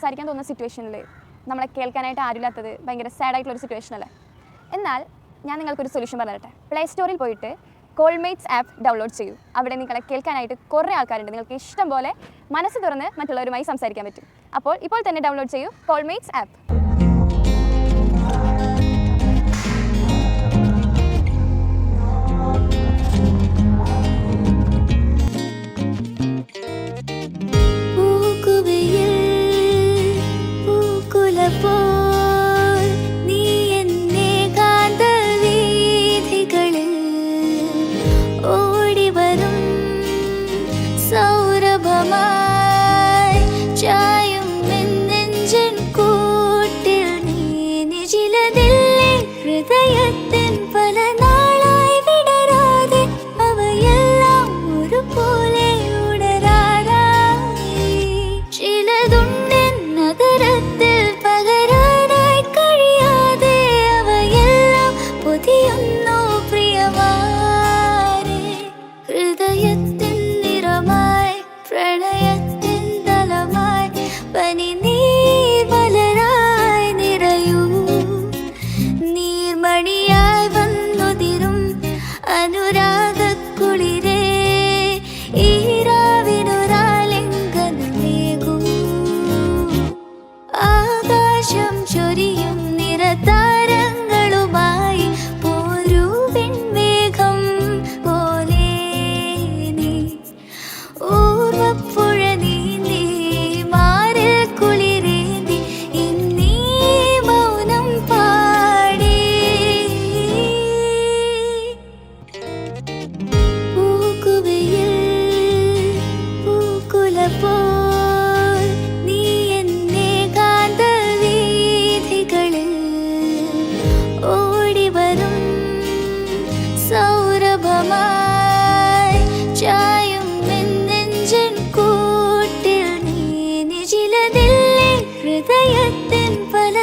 സംസാരിക്കാൻ തോന്നുന്ന സിറ്റുവേഷനിൽ നമ്മളെ കേൾക്കാനായിട്ട് ആരുമില്ലാത്തത് ഭയങ്കര സാഡായിട്ടുള്ളൊരു സിറ്റുവേഷൻ അല്ലേ? എന്നാൽ ഞാൻ നിങ്ങൾക്കൊരു സൊല്യൂഷൻ പറഞ്ഞു തരട്ടെ. പ്ലേ സ്റ്റോറിൽ പോയിട്ട് കോൾമേറ്റ്സ് ആപ്പ് ഡൗൺലോഡ് ചെയ്യൂ. അവിടെ നിങ്ങളെ കേൾക്കാനായിട്ട് കുറേ ആൾക്കാരുണ്ട്. നിങ്ങൾക്ക് ഇഷ്ടം പോലെ മനസ്സ് തുറന്ന് മറ്റുള്ളവരുമായി സംസാരിക്കാൻ പറ്റും. അപ്പോൾ ഇപ്പോൾ തന്നെ ഡൗൺലോഡ് ചെയ്യൂ കോൾമേറ്റ്സ് ആപ്പ്. ഹൃദയത്തിൻ പല